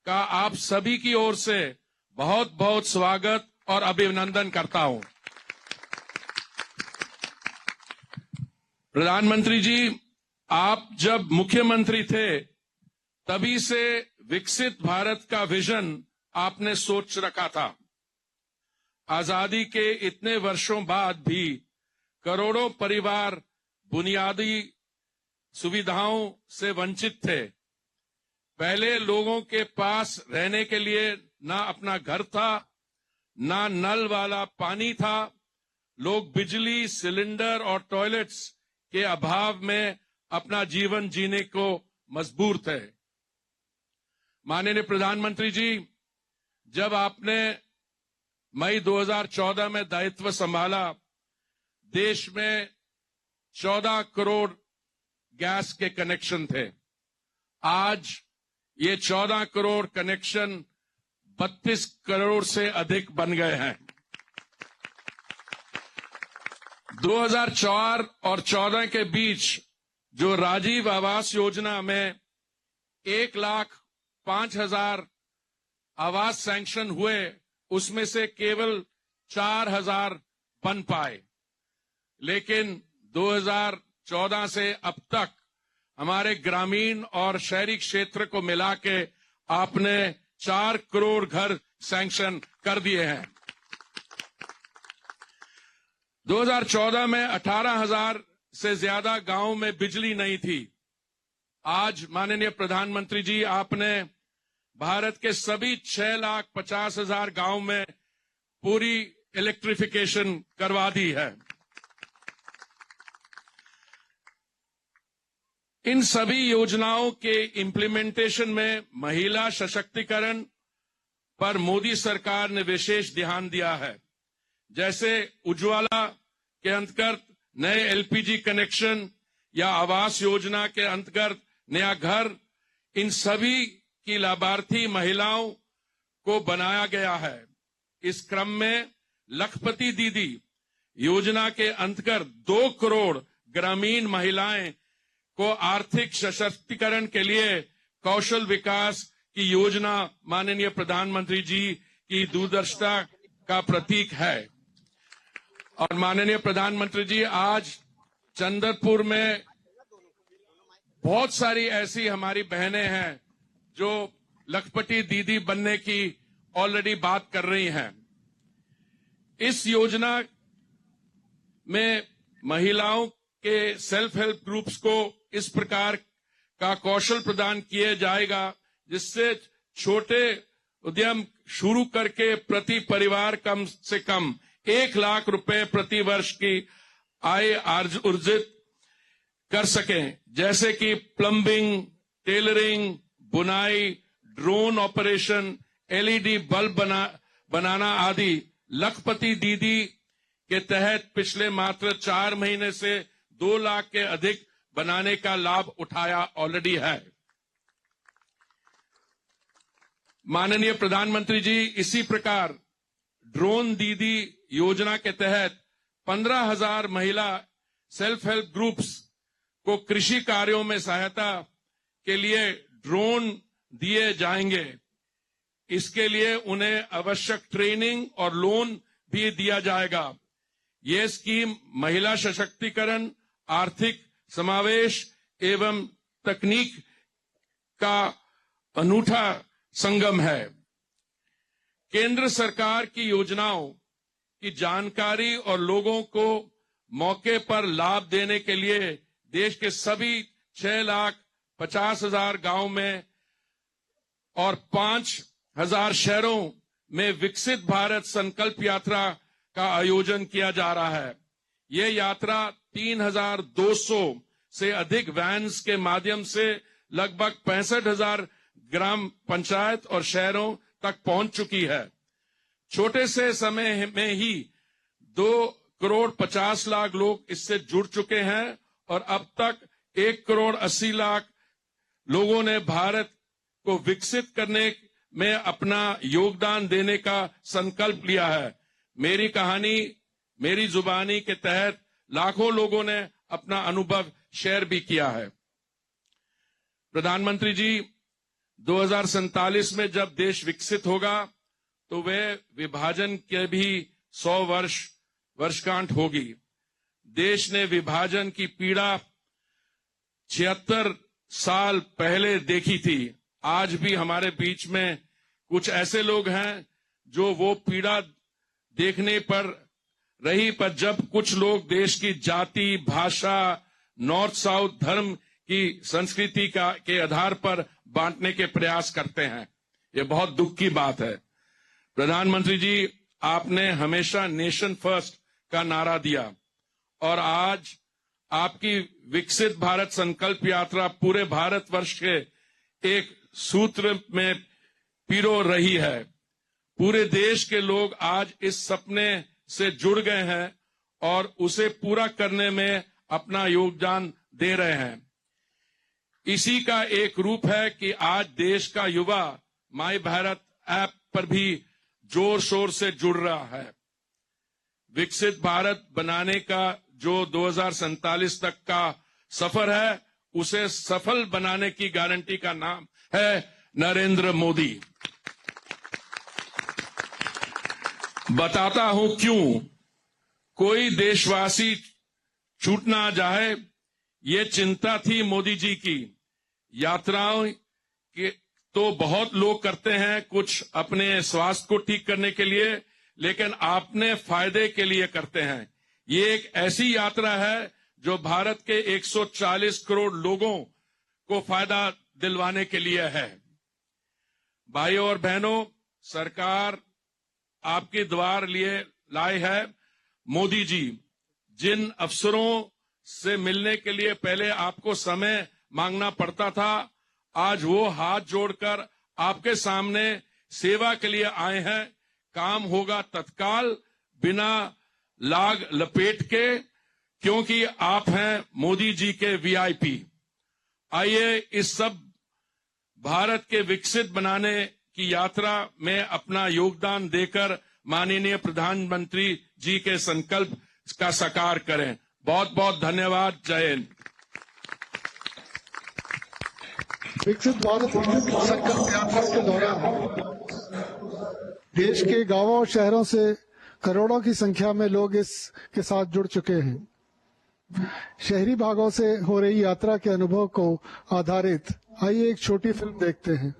का आप सभी की ओर से बहुत बहुत स्वागत और अभिनंदन करता हूं। प्रधानमंत्री जी, आप जब मुख्यमंत्री थे तभी से विकसित भारत का विजन आपने सोच रखा था। आजादी के इतने वर्षों बाद भी करोड़ों परिवार बुनियादी सुविधाओं से वंचित थे। पहले लोगों के पास रहने के लिए ना अपना घर था, ना नल वाला पानी था। लोग बिजली, सिलेंडर और टॉयलेट्स के अभाव में अपना जीवन जीने को मजबूर थे। माननीय प्रधानमंत्री जी, जब आपने मई 2014 में दायित्व संभाला, देश में 14 करोड़ गैस के कनेक्शन थे। आज ये 14 करोड़ कनेक्शन 32 करोड़ से अधिक बन गए हैं। 2004 और 14 के बीच जो राजीव आवास योजना में 1,05,000 आवास सैंक्शन हुए, उसमें से केवल 4,000 बन पाए। लेकिन 2014 से अब तक हमारे ग्रामीण और शहरी क्षेत्र को मिला के आपने 4 करोड़ घर सैंक्शन कर दिए हैं। 2014 में 18,000 से ज्यादा गांवों में बिजली नहीं थी। आज माननीय प्रधानमंत्री जी, आपने भारत के सभी 6,50,000 गांव में पूरी इलेक्ट्रिफिकेशन करवा दी है। इन सभी योजनाओं के इम्प्लीमेंटेशन में महिला सशक्तिकरण पर मोदी सरकार ने विशेष ध्यान दिया है। जैसे उज्ज्वला के अंतर्गत नए एलपीजी कनेक्शन या आवास योजना के अंतर्गत नया घर, इन सभी की लाभार्थी महिलाओं को बनाया गया है। इस क्रम में लखपति दीदी योजना के अंतर्गत 2 करोड़ ग्रामीण महिलाएं को आर्थिक सशक्तिकरण के लिए कौशल विकास की योजना माननीय प्रधानमंत्री जी की दूरदर्शिता का प्रतीक है। और माननीय प्रधानमंत्री जी, आज चंद्रपुर में बहुत सारी ऐसी हमारी बहनें हैं जो लखपति दीदी बनने की ऑलरेडी बात कर रही हैं। इस योजना में महिलाओं के सेल्फ हेल्प ग्रुप्स को इस प्रकार का कौशल प्रदान किया जाएगा जिससे छोटे उद्यम शुरू करके प्रति परिवार कम से कम 1 लाख रुपए प्रति वर्ष की आय अर्जित कर सकें। जैसे कि प्लम्बिंग, टेलरिंग, बुनाई, ड्रोन ऑपरेशन, एलईडी बल्ब बनाना आदि। लखपति दीदी के तहत पिछले मात्र 4 महीने से 2 लाख के अधिक बनाने का लाभ उठाया ऑलरेडी है। माननीय प्रधानमंत्री जी, इसी प्रकार ड्रोन दीदी योजना के तहत 15,000 महिला सेल्फ हेल्प ग्रुप्स को कृषि कार्यों में सहायता के लिए ड्रोन दिए जाएंगे। इसके लिए उन्हें आवश्यक ट्रेनिंग और लोन भी दिया जाएगा। ये स्कीम महिला सशक्तिकरण, आर्थिक समावेश एवं तकनीक का अनूठा संगम है। केंद्र सरकार की योजनाओं की जानकारी और लोगों को मौके पर लाभ देने के लिए देश के सभी 6,50,000 गांव में और 5,000 शहरों में विकसित भारत संकल्प यात्रा का आयोजन किया जा रहा है। ये यात्रा 3,200 से अधिक वैन्स के माध्यम से लगभग 65,000 ग्राम पंचायत और शहरों तक पहुंच चुकी है। छोटे से समय में ही 2 करोड़ 50 लाख लोग इससे जुड़ चुके हैं और अब तक 1 करोड़ 80 लाख लोगों ने भारत को विकसित करने में अपना योगदान देने का संकल्प लिया है। मेरी कहानी मेरी जुबानी के तहत लाखों लोगों ने अपना अनुभव शेयर भी किया है। प्रधानमंत्री जी, 2047 में जब देश विकसित होगा तो वह विभाजन के भी 100 वर्षगांठ होगी। देश ने विभाजन की पीड़ा 76 साल पहले देखी थी। आज भी हमारे बीच में कुछ ऐसे लोग हैं जो वो पीड़ा देखने पर रही, पर जब कुछ लोग देश की जाति, भाषा, नॉर्थ साउथ, धर्म की संस्कृति के आधार पर बांटने के प्रयास करते हैं, ये बहुत दुख की बात है। प्रधानमंत्री जी, आपने हमेशा नेशन फर्स्ट का नारा दिया और आज आपकी विकसित भारत संकल्प यात्रा पूरे भारतवर्ष के एक सूत्र में पिरो रही है। पूरे देश के लोग आज इस सपने से जुड़ गए हैं और उसे पूरा करने में अपना योगदान दे रहे हैं। इसी का एक रूप है कि आज देश का युवा माई भारत ऐप पर भी जोर शोर से जुड़ रहा है। विकसित भारत बनाने का जो 2047 तक का सफर है, उसे सफल बनाने की गारंटी का नाम है नरेंद्र मोदी। बताता हूं क्यों। कोई देशवासी छूट ना जाए, ये चिंता थी मोदी जी की। यात्राओं के तो बहुत लोग करते हैं, कुछ अपने स्वास्थ्य को ठीक करने के लिए, लेकिन आपने फायदे के लिए करते हैं। ये एक ऐसी यात्रा है जो भारत के 140 करोड़ लोगों को फायदा दिलवाने के लिए है। भाइयों और बहनों, सरकार आपके द्वार लिए लाए है। मोदी जी, जिन अफसरों से मिलने के लिए पहले आपको समय मांगना पड़ता था, आज वो हाथ जोड़कर आपके सामने सेवा के लिए आए हैं। काम होगा तत्काल, बिना लाग लपेट के, क्योंकि आप हैं मोदी जी के वीआईपी। आइए इस सब भारत के विकसित बनाने की यात्रा में अपना योगदान देकर माननीय प्रधानमंत्री जी के संकल्प का साकार करें। बहुत बहुत धन्यवाद। जय हिंद। विकसित भारत संकल्प यात्रा के दौरान देश के गांवों और शहरों से करोड़ों की संख्या में लोग इसके साथ जुड़ चुके हैं। शहरी भागों से हो रही यात्रा के अनुभव को आधारित आइए एक छोटी फिल्म देखते हैं।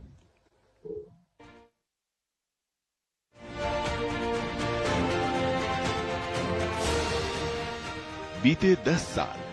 बीते 10 साल